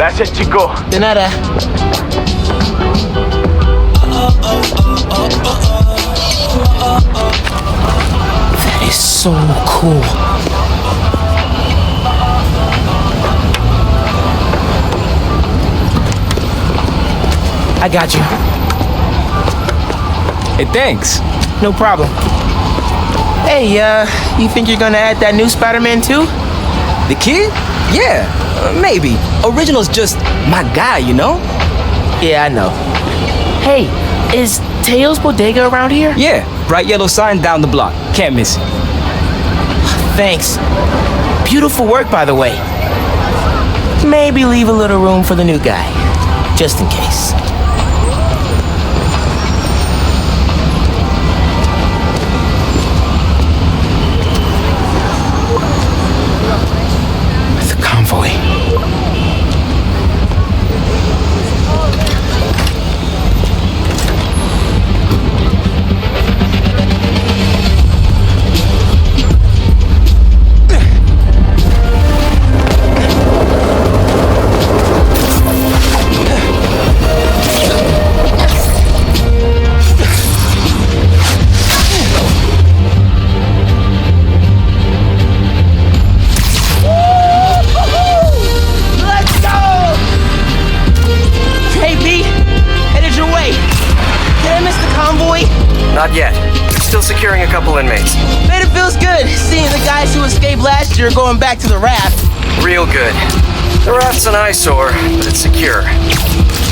Gracias, chico. De nada. That is so cool. I got you. Hey, thanks. No problem. Hey, you think you're gonna add that new Spider-Man too? The kid? Yeah, maybe. Original's just my guy, you know? Yeah, I know. Hey, is Teo's Bodega around here? Yeah, bright yellow sign down the block. Can't miss it. Thanks. Beautiful work, by the way. Maybe leave a little room for the new guy, just in case. The convoy. Not yet. Still securing a couple inmates. Man, it feels good seeing the guys who escaped last year going back to the raft. Real good. The raft's an eyesore, but it's secure.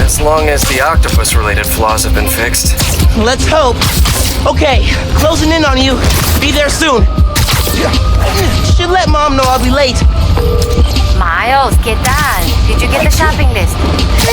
As long as the octopus-related flaws have been fixed. Let's hope. Okay, closing in on you. Be there soon. Should let Mom know I'll be late. Miles, ¿qué tal? Did you get the shopping list?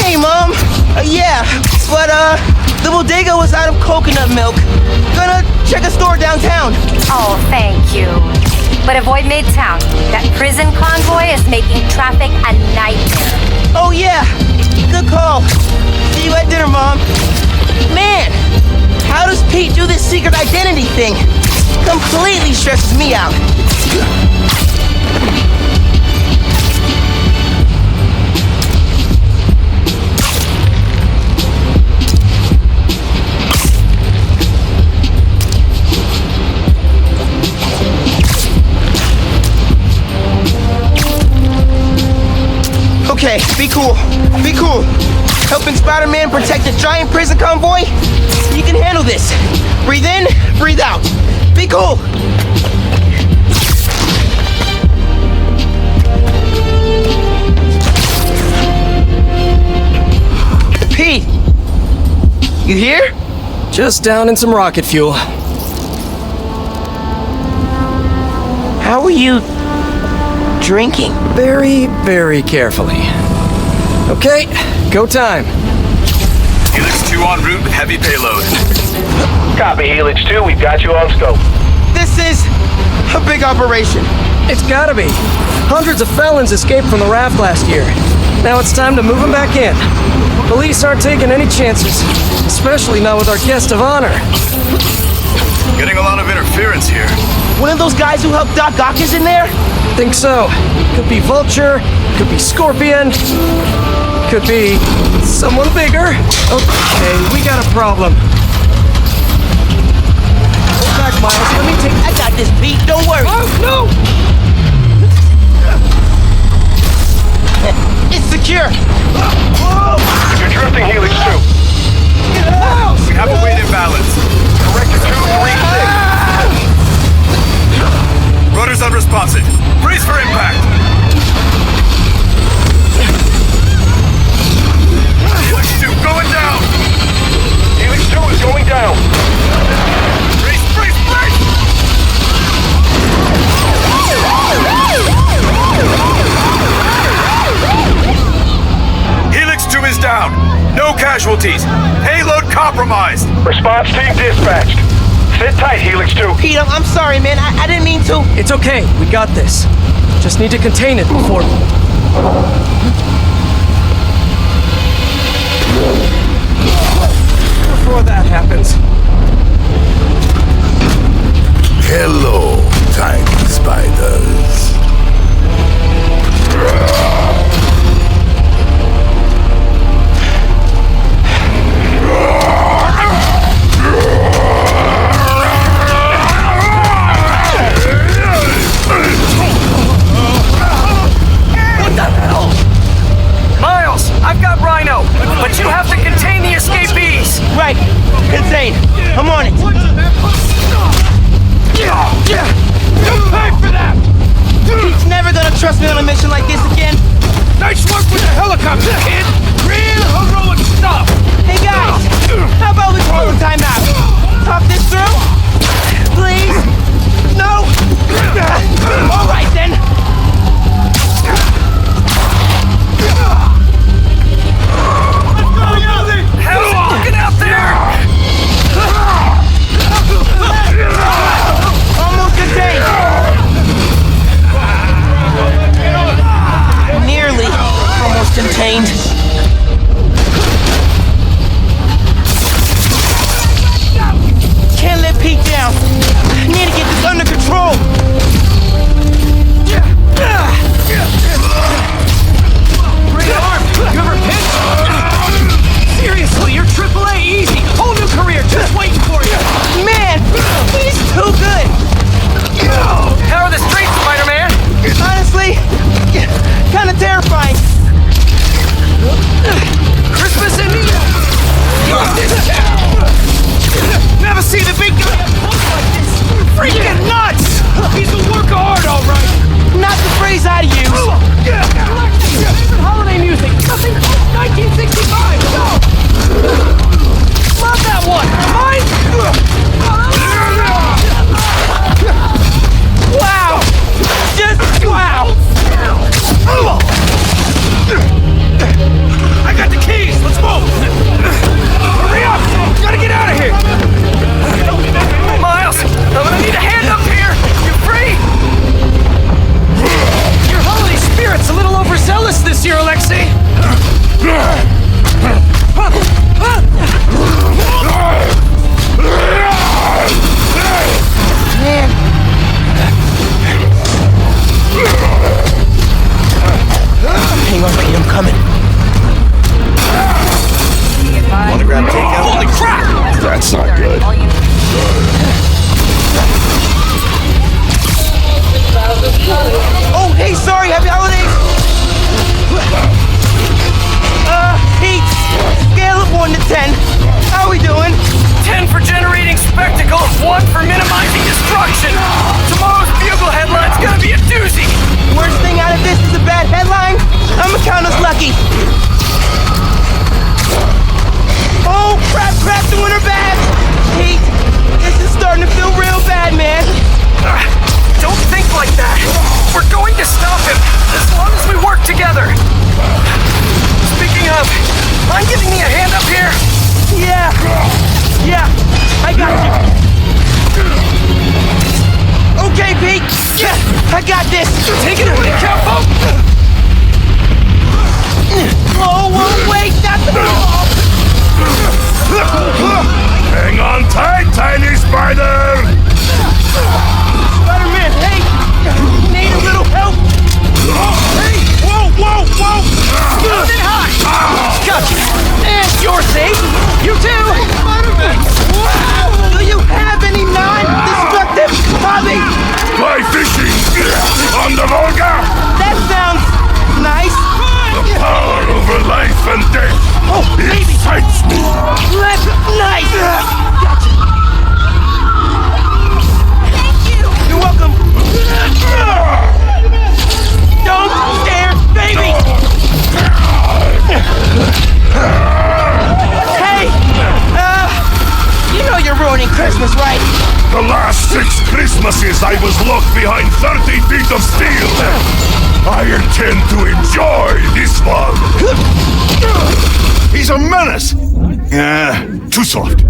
Hey, Mom. Yeah, but the bodega was out of coconut milk. Gonna check a store downtown. Oh, thank you. But avoid Midtown. That prison convoy is making traffic a nightmare. Oh, yeah. Good call. See you at dinner, Mom. Man, how does Pete do this secret identity thing? Completely stresses me out. Okay, be cool. Be cool. Helping Spider-Man protect a giant prison convoy? You can handle this. Breathe in, breathe out. Be cool. Pete, you here? Just down in some rocket fuel. How are you drinking? Very, very carefully. Okay, go time. Helix 2 en route with heavy payload. Copy, Helix 2. We've got you on scope. This is a big operation. It's gotta be. Hundreds of felons escaped from the raft last year. Now it's time to move them back in. Police aren't taking any chances, especially not with our guest of honor. Getting a lot of interference here. One of those guys who helped Doc Ock is in there? Think so. Could be Vulture, could be Scorpion, could be someone bigger. Okay, we got a problem. Hold back, Miles. Let me take... I got this, Pete. Don't worry. Oh, no! It's secure. You're drifting, Helix 2. We have a weight imbalance. Corrector 236. Rudder's unresponsive. Brace for impact. Helix 2 going down. Helix 2 is going down. Brace, brace, brace! Helix 2 is down. No casualties. Payload compromised. Response team dispatched. Sit tight, Helix 2. Pete, I'm sorry, man. I didn't mean to. It's okay. We got this. Just need to contain it before... Before that happens. Hello, tiny spiders. Almost here, Alexei! Man. Hang on, Pete, I'm coming. Wanna grab takeout? Holy crap! That's not good. Oh, hey, sorry, happy holidays! Pete, scale of 1 to 10. How we doing? 10 for generating spectacle, 1 for minimizing destruction. Tomorrow's Bugle headline's gonna be a doozy. Worst thing out of this is a bad headline. I'ma count us lucky. Oh, crap, doing her bad. Pete, this is starting to feel real bad, man. Don't think like that. We're going to stop him, as long as we work together. Speaking of, mind giving me a hand up here? Yeah, I got you. Okay, Pete. Yeah, I got this. Take it away, Capo. Oh, wait, that's the ball. Hang on tight, tiny spider! Spider-Man, hey, need a little help. Hey, whoa. Nothing high. Gotcha. And you're safe. You too. Spider-Man, wow. Do you have any non-destructive hobbies? Fly fishing on the Volga! That sounds nice. The power over life and death Oh, baby. excites me! That's nice. You're welcome. Don't stare, baby. Hey, you know you're ruining Christmas, right? The last 6 Christmases I was locked behind 30 feet of steel! I intend to enjoy this one! He's a menace! Too soft.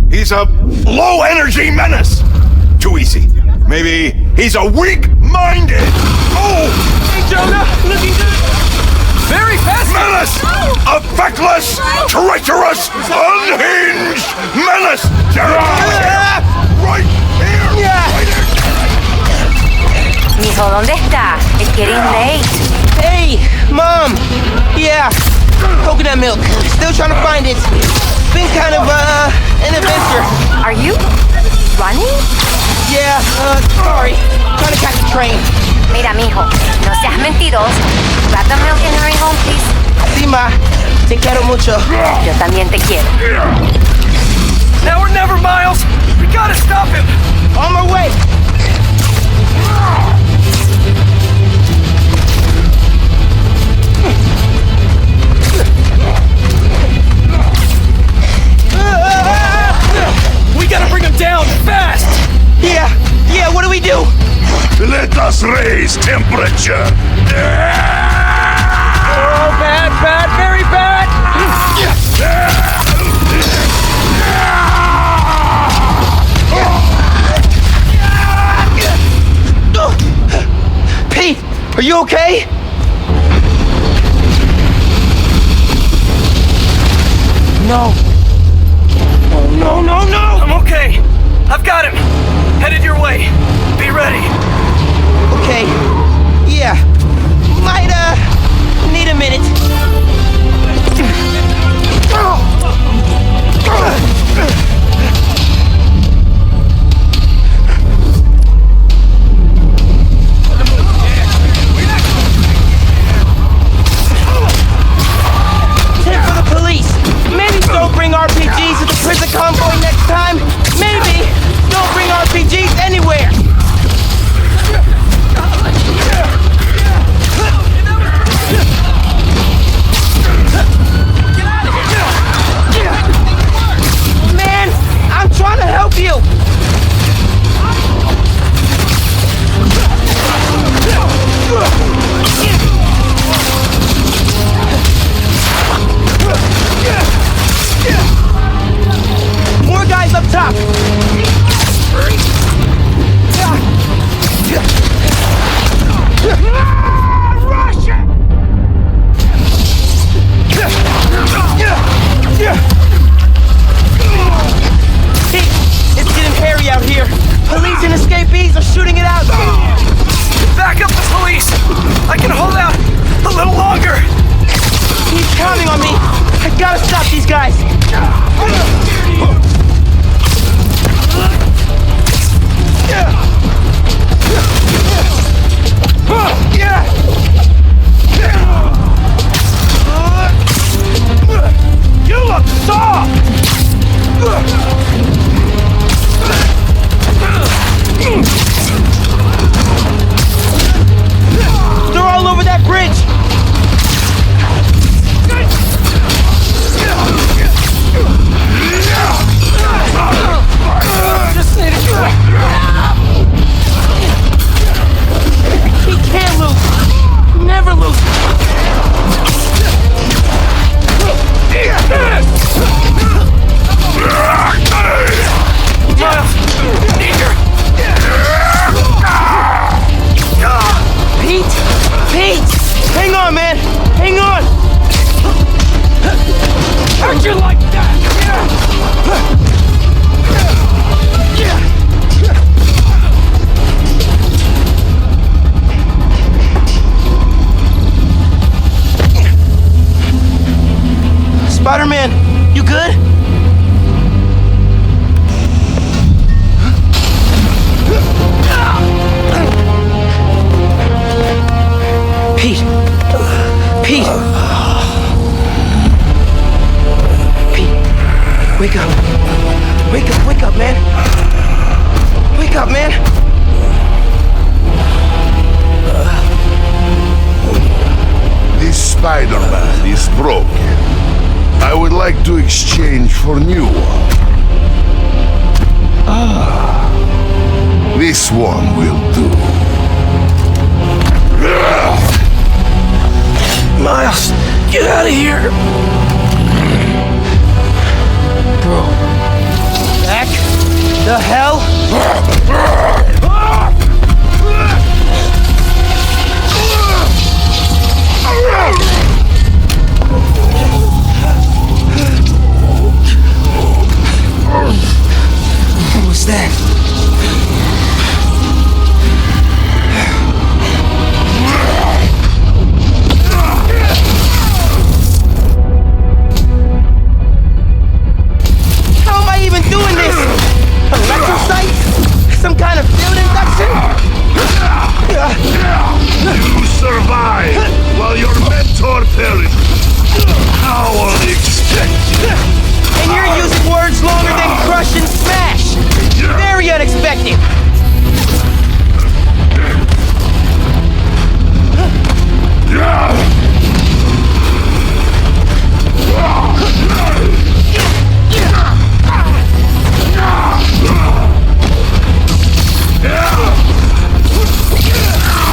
He's a low-energy menace! Too easy. Maybe he's a weak-minded! Oh! Hey, Jonah, looking good. Very fast. Menace! A feckless, treacherous, unhinged menace! Right here! Yeah. Right here! Mijo, ¿dónde está? It's getting late. Hey, Mom. Yeah, coconut milk. Still trying to find it. Been kind of, an adventure. Are you running? Yeah, sorry. Trying to catch a train. Mira, mijo, no seas mentiroso. Grab the milk and hurry home, please. Sí, Ma. Te quiero mucho. Yo también te quiero. Now or never, Miles. We gotta stop him. On my way. We gotta bring him down fast. Yeah, what do we do? Let us raise temperature! Oh, bad, very bad. Pete, are you okay? No. Oh, no. I'm okay. I've got him. Headed your way. Be ready. Okay. Yeah. Might, need a minute. Tip for the police. Maybe don't bring RPGs to the prison convoy next time. Maybe don't bring RPGs anywhere. hurt you like that! Spider-Man, you good? Pete! Pete! Pete, wake up. Wake up, man. Wake up, man. This Spider-Man is broken. I would like to exchange for new one. This one will do. Miles, get out of here! Bro. Back the hell? What was that? How am I even doing this? Electrocyte? Some kind of field induction? You survived while your mentor perished. How unexpected. And you're using words longer than crush and smash. Very unexpected.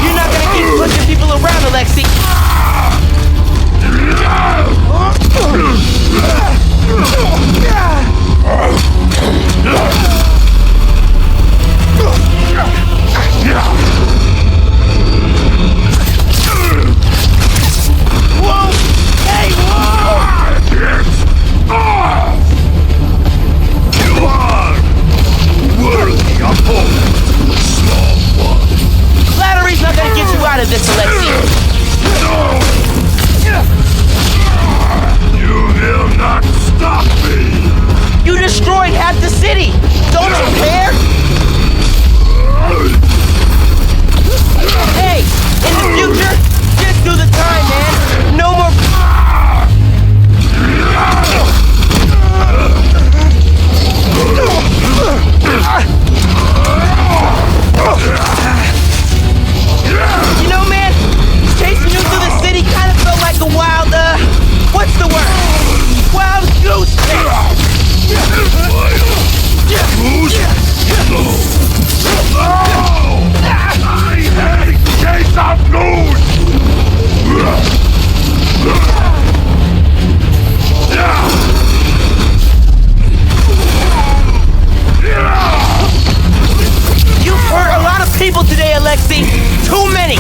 You're not gonna keep pushing people around, Alexei. Whoa! Hey, whoa! You are worthy opponent, small one. Flattery's not gonna get you out of this, Alexei. You will not stop me. You destroyed half the city. Don't you care? Hey, in the future, just do the time, man. No more. You know, man, chasing you through the city kind of felt like a wild, what's the word? Wild goose chase. I hate chase of You've hurt a lot of people today, Alexei. Too many.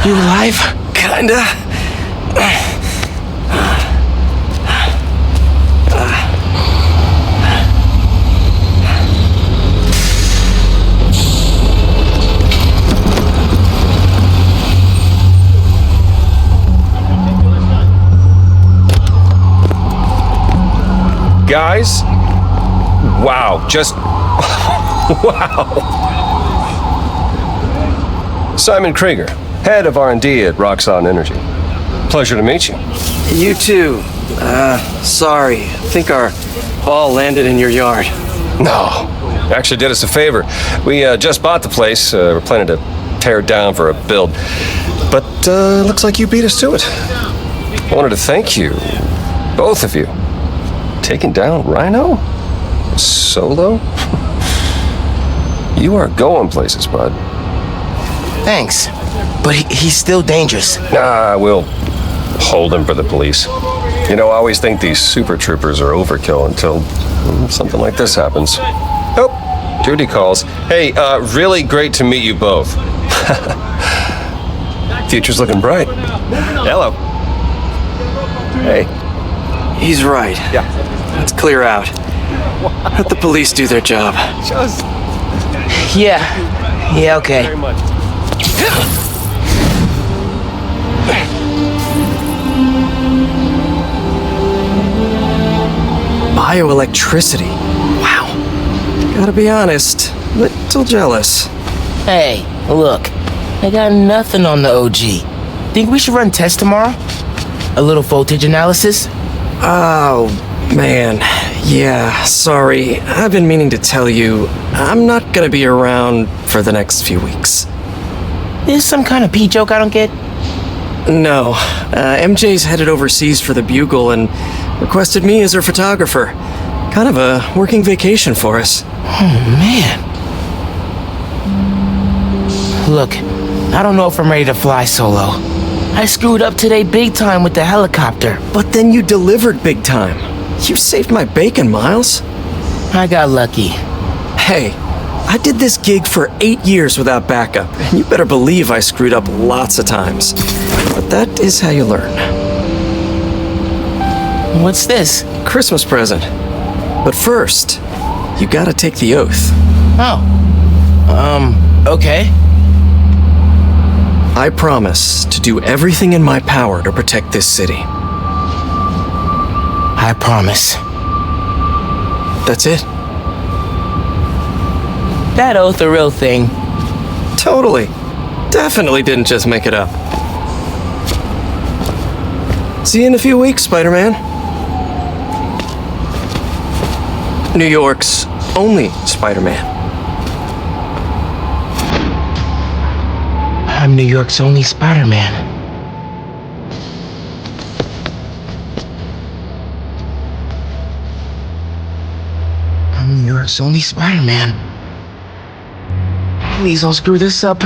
You alive? Kinda. Guys, wow, just wow. Simon Krieger, head of R&D at Roxxon Energy. Pleasure to meet you. You too. Sorry. I think our ball landed in your yard. No, actually did us a favor. We just bought the place. We're planning to tear it down for a build. But looks like you beat us to it. I wanted to thank you, both of you. Taking down Rhino? Solo? You are going places, bud. Thanks. but he's still dangerous. Nah, we'll hold him for the police. You know, I always think these super troopers are overkill until something like this happens. Oh, Judy calls. Hey, really great to meet you both. Future's looking bright. Hello. Hey. He's right. Yeah. Let's clear out. Let the police do their job. Yeah, okay. Bioelectricity. Wow. Gotta be honest, little jealous. Hey, look, I got nothing on the OG. Think we should run tests tomorrow? A little voltage analysis? Oh, man. Yeah, sorry. I've been meaning to tell you, I'm not gonna be around for the next few weeks. Is some kind of pee joke I don't get? No. MJ's headed overseas for the Bugle and requested me as her photographer. Kind of a working vacation for us. Oh, man. Look, I don't know if I'm ready to fly solo. I screwed up today big time with the helicopter. But then you delivered big time. You saved my bacon, Miles. I got lucky. Hey, I did this gig for 8 years without backup, and you better believe I screwed up lots of times. But that is how you learn. What's this? Christmas present. But first, you gotta take the oath. Oh. Okay. I promise to do everything in my power to protect this city. I promise. That's it. That oath a real thing. Totally. Definitely didn't just make it up. See you in a few weeks, Spider-Man. New York's only Spider-Man. I'm New York's only Spider-Man. I'm New York's only Spider-Man. Please don't screw this up.